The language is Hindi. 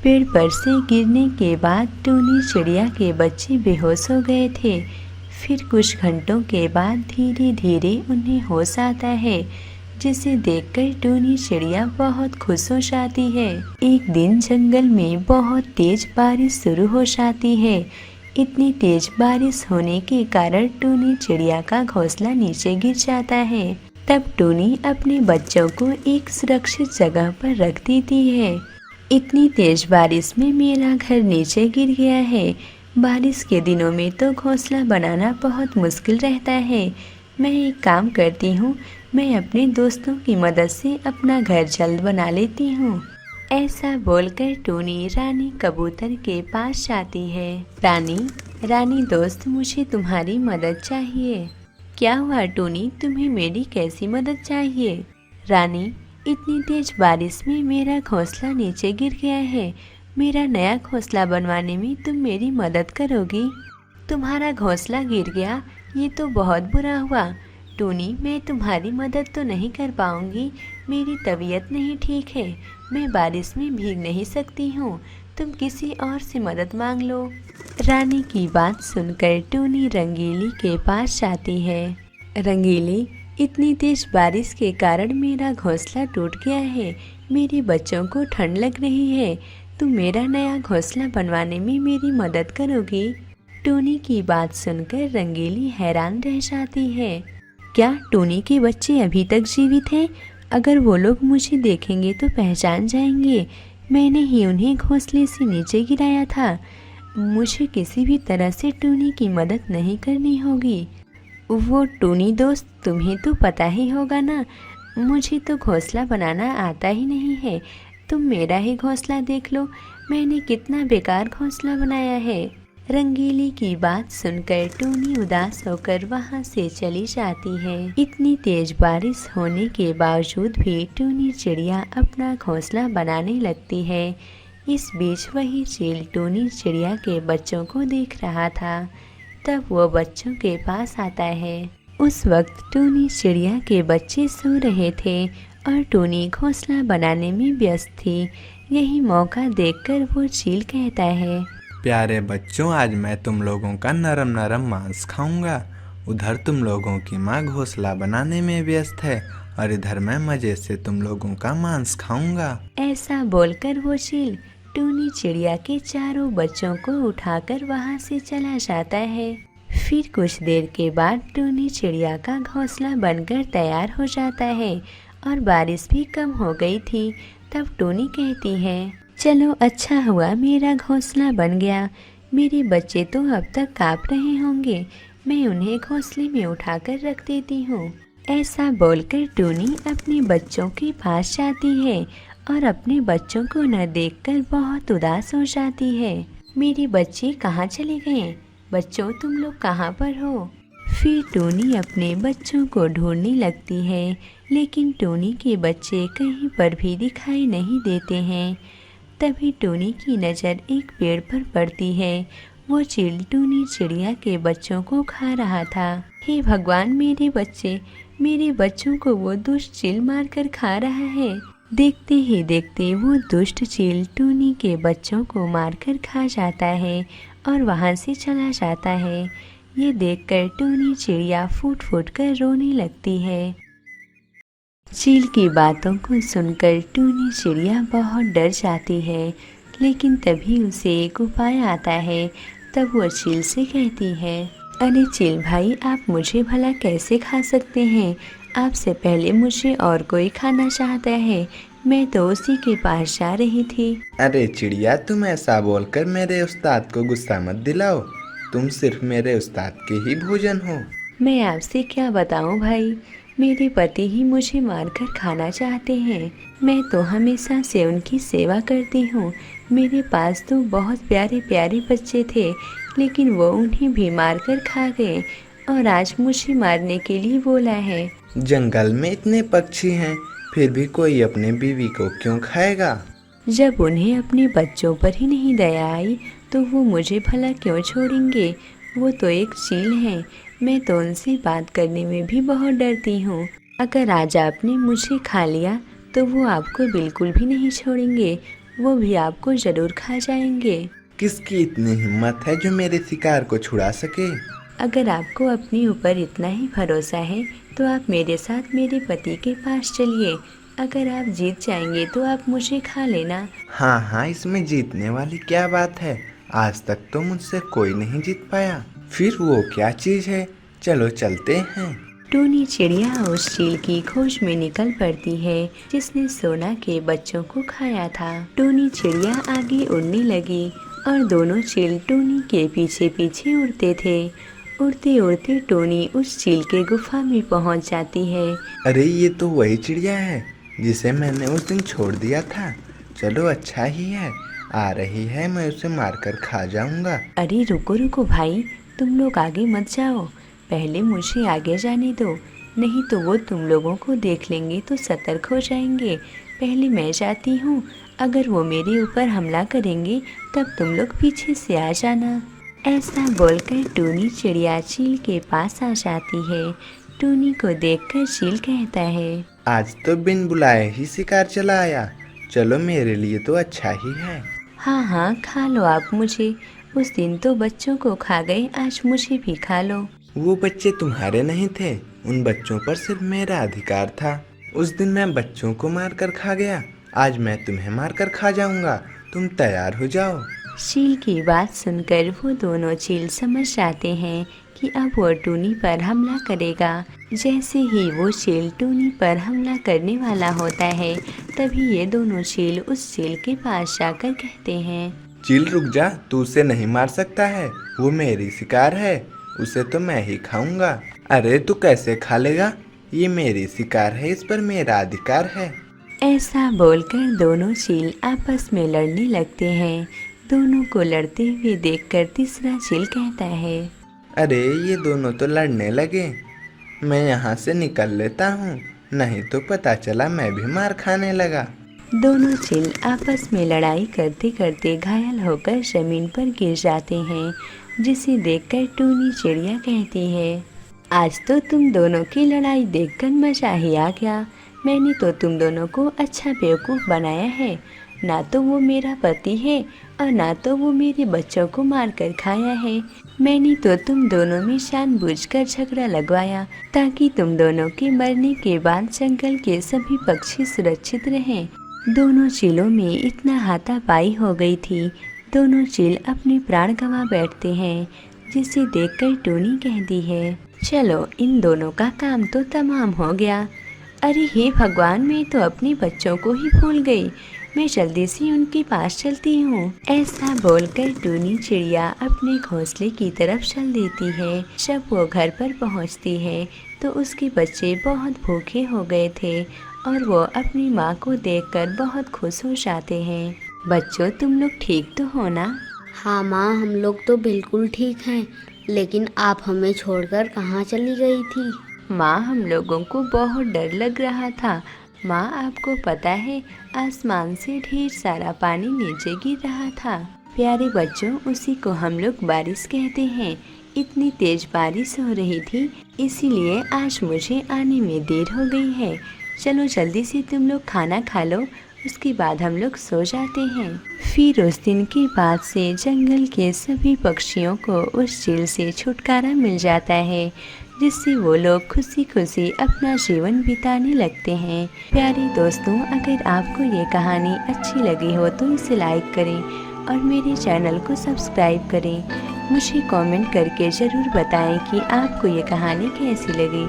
पेड़ पर से गिरने के बाद टूनी चिड़िया के बच्चे बेहोश हो गए थे। फिर कुछ घंटों के बाद धीरे धीरे उन्हें होश आता है, जिसे देखकर टूनी चिड़िया बहुत खुश हो जाती है। एक दिन जंगल में बहुत तेज बारिश शुरू हो जाती है। इतनी तेज बारिश होने के कारण टूनी चिड़िया का घोंसला नीचे गिर जाता है। तब टूनी अपने बच्चों को एक सुरक्षित जगह पर रख देती है। इतनी तेज बारिश में मेरा घर नीचे गिर गया है। बारिश के दिनों में तो घोंसला बनाना बहुत मुश्किल रहता है। मैं एक काम करती हूँ, मैं अपने दोस्तों की मदद से अपना घर जल्द बना लेती हूँ। ऐसा बोलकर टूनी रानी कबूतर के पास जाती है। रानी दोस्त, मुझे तुम्हारी मदद चाहिए। क्या हुआ टूनी, तुम्हें मेरी कैसी मदद चाहिए? रानी, इतनी तेज बारिश में मेरा घोंसला नीचे गिर गया है। मेरा नया घोंसला बनवाने में तुम मेरी मदद करोगी? तुम्हारा घोंसला गिर गया, ये तो बहुत बुरा हुआ। टूनी, मैं तुम्हारी मदद तो नहीं कर पाऊंगी। मेरी तबीयत नहीं ठीक है, मैं बारिश में भीग नहीं सकती हूँ। तुम किसी और से मदद मांग लो। रानी की बात सुनकर टूनी रंगीली के पास जाती है। रंगीली, इतनी तेज बारिश के कारण मेरा घोंसला टूट गया है। मेरे बच्चों को ठंड लग रही है। तुम मेरा नया घोंसला बनवाने में मेरी मदद करोगी? टूनी की बात सुनकर रंगीली हैरान रह जाती है। क्या टूनी के बच्चे अभी तक जीवित हैं? अगर वो लोग मुझे देखेंगे तो पहचान जाएंगे। मैंने ही उन्हें घोंसले से नीचे गिराया था। मुझे किसी भी तरह से टूनी की मदद नहीं करनी होगी। वो टूनी दोस्त, तुम्हें तो पता ही होगा ना, मुझे तो घोंसला बनाना आता ही नहीं है। तुम मेरा ही घोंसला देख लो, मैंने कितना बेकार घोंसला बनाया है। रंगीली की बात सुनकर टूनी उदास होकर वहां से चली जाती है। इतनी तेज बारिश होने के बावजूद भी टूनी चिड़िया अपना घोंसला बनाने लगती है। इस बीच वही चील टूनी चिड़िया के बच्चों को देख रहा था। तब वो बच्चों के पास आता है। उस वक्त टूनी चिड़िया के बच्चे सो रहे थे और टूनी घोंसला बनाने में व्यस्त थी। यही मौका देखकर वो चील कहता है, प्यारे बच्चों, आज मैं तुम लोगों का नरम नरम मांस खाऊंगा। उधर तुम लोगों की माँ घोंसला बनाने में व्यस्त है और इधर मैं मजे से तुम लोगों का मांस खाऊंगा। ऐसा बोलकर वो चील टूनी चिड़िया के चारों बच्चों को उठाकर वहां से चला जाता है। फिर कुछ देर के बाद टूनी चिड़िया का घोंसला बनकर तैयार हो जाता है और बारिश भी कम हो गई थी। तब टूनी कहती है, चलो अच्छा हुआ मेरा घोंसला बन गया। मेरे बच्चे तो अब तक काँप रहे होंगे, मैं उन्हें घोंसले में उठाकर रख देती हूँ। ऐसा बोलकर टूनी अपने बच्चों के पास जाती है और अपने बच्चों को न देखकर बहुत उदास हो जाती है। मेरे बच्चे कहाँ चले गए? बच्चों, तुम लोग कहाँ पर हो? फिर टूनी अपने बच्चों को ढूंढने लगती है, लेकिन टूनी के बच्चे कहीं पर भी दिखाई नहीं देते हैं। तभी टूनी की नज़र एक पेड़ पर पड़ती है। वो चील टूनी चिड़िया के बच्चों को खा रहा था। हे भगवान, मेरे बच्चों को वो दुष्ट चील मारकर खा रहा है। देखते ही देखते वो दुष्ट चील टूनी के बच्चों को मारकर खा जाता है और वहाँ से चला जाता है। ये देखकर टूनी चिड़िया फूट फूट कर रोने लगती है। चील की बातों को सुनकर टूनी चिड़िया बहुत डर जाती है, लेकिन तभी उसे एक उपाय आता है। तब वो चील से कहती है, अरे चील भाई, आप मुझे भला कैसे खा सकते हैं? आपसे पहले मुझे और कोई खाना चाहता है, मैं तो उसी के पास जा रही थी। अरे चिड़िया, तुम ऐसा बोलकर मेरे उस्ताद को गुस्सा मत दिलाओ। तुम सिर्फ मेरे उस्ताद के ही भोजन हो। मैं आपसे क्या बताऊं भाई, मेरे पति ही मुझे मारकर खाना चाहते हैं। मैं तो हमेशा से उनकी सेवा करती हूँ। मेरे पास तो बहुत प्यारे प्यारे बच्चे थे, लेकिन वो उन्हें भी मारकर खा गए और आज मुझे मारने के लिए बोला है। जंगल में इतने पक्षी हैं, फिर भी कोई अपने बीवी को क्यों खाएगा? जब उन्हें अपने बच्चों पर ही नहीं दया आई तो वो मुझे भला क्यों छोड़ेंगे? वो तो एक चील हैं। मैं तो उनसे बात करने में भी बहुत डरती हूँ। अगर आज आपने मुझे खा लिया तो वो आपको बिल्कुल भी नहीं छोड़ेंगे। वो भी आपको जरूर खा जाएंगे। किसकी इतनी हिम्मत है जो मेरे शिकार को छुड़ा सके? अगर आपको अपने ऊपर इतना ही भरोसा है तो आप मेरे साथ मेरे पति के पास चलिए। अगर आप जीत जाएंगे तो आप मुझे खा लेना। हाँ हाँ, इसमें जीतने वाली क्या बात है? आज तक तो मुझसे कोई नहीं जीत पाया। फिर वो क्या चीज़ है? चलो चलते हैं। टूनी चिड़िया उस चील की खोज में निकल पड़ती है जिसने सोना के बच्चों को खाया था। टूनी चिड़िया आगे उड़ने लगी और दोनों चील टूनी के पीछे पीछे उड़ते थे। उड़ते उड़ते टूनी उस चील के गुफा में पहुंच जाती है। अरे ये तो वही चिड़िया है जिसे मैंने उस दिन छोड़ दिया था। चलो अच्छा ही है, आ रही है, मैं उसे मारकर खा जाऊंगा। अरे रुको रुको भाई, तुम लोग आगे मत जाओ, पहले मुझे आगे जाने दो, नहीं तो वो तुम लोगों को देख लेंगे तो सतर्क हो जाएंगे। पहले मैं जाती हूँ, अगर वो मेरे ऊपर हमला करेंगे तब तुम लोग पीछे से आ जाना। ऐसा बोलकर टूनी चिड़िया चील के पास आ जाती है। टूनी को देखकर चील कहता है, आज तो बिन बुलाए ही शिकार चला आया। चलो मेरे लिए तो अच्छा ही है। हाँ हाँ, खा लो आप मुझे। उस दिन तो बच्चों को खा गए, आज मुझे भी खा लो। वो बच्चे तुम्हारे नहीं थे, उन बच्चों पर सिर्फ मेरा अधिकार था। उस दिन मैं बच्चों को मारकर खा गया, आज मैं तुम्हें मारकर खा जाऊंगा। तुम तैयार हो जाओ। चील की बात सुनकर वो दोनों चील समझ जाते हैं कि अब वो टूनी पर हमला करेगा। जैसे ही वो चील टूनी पर हमला करने वाला होता है तभी ये दोनों चील उस चील के पास जाकर कहते हैं, चील रुक जा, तू उसे नहीं मार सकता है, वो मेरी शिकार है, उसे तो मैं ही खाऊंगा। अरे तू कैसे खा लेगा? ये मेरी शिकार है, इस पर मेरा अधिकार है। ऐसा बोलकर दोनों चील आपस में लड़ने लगते हैं। दोनों को लड़ते हुए देखकर तीसरा चील कहता है, अरे ये दोनों तो लड़ने लगे, मैं यहाँ से निकल लेता हूँ, नहीं तो पता चला मैं भी मार खाने लगा। दोनों चील आपस में लड़ाई करते करते घायल होकर जमीन पर गिर जाते हैं, जिसे देखकर टूनी चिड़िया कहती है, आज तो तुम दोनों की लड़ाई देखकर मजा ही आ गया। मैंने तो तुम दोनों को अच्छा बेवकूफ़ बनाया है। ना तो वो मेरा पति है और ना तो वो मेरे बच्चों को मारकर खाया है। मैंने तो तुम दोनों में जानबूझकर झगड़ा लगवाया ताकि तुम दोनों के मरने के बाद जंगल के सभी पक्षी सुरक्षित रहें। दोनों चीलों में इतना हाथापाई हो गई थी, दोनों चील अपने प्राण गंवा बैठते हैं, जिसे देखकर टूनी कहती है, चलो इन दोनों का काम तो तमाम हो गया। अरे हे भगवान, मैं तो अपने बच्चों को ही भूल गई, मैं जल्दी से उनके पास चलती हूँ। ऐसा बोलकर टूनी चिड़िया अपने घोंसले की तरफ चल देती है। जब वो घर पर पहुँचती है तो उसके बच्चे बहुत भूखे हो गए थे और वो अपनी माँ को देखकर बहुत खुश हो जाते हैं। बच्चों, तुम लोग ठीक तो हो ना? हाँ माँ, हम लोग तो बिल्कुल ठीक हैं, लेकिन आप हमें छोड़कर कहाँ चली गई थी? माँ, हम लोगों को बहुत डर लग रहा था। माँ, आपको पता है आसमान से ढेर सारा पानी नीचे गिर रहा था। प्यारे बच्चों, उसी को हम लोग बारिश कहते हैं। इतनी तेज बारिश हो रही थी, इसीलिए आज मुझे आने में देर हो गई है। चलो जल्दी से तुम लोग खाना खा लो, उसके बाद हम लोग सो जाते हैं। फिर उस दिन के बाद से जंगल के सभी पक्षियों को उस चील से छुटकारा मिल जाता है, जिससे वो लोग खुशी खुशी अपना जीवन बिताने लगते हैं। प्यारे दोस्तों, अगर आपको ये कहानी अच्छी लगी हो तो इसे लाइक करें और मेरे चैनल को सब्सक्राइब करें। मुझे कमेंट करके ज़रूर बताएं कि आपको ये कहानी कैसी लगी।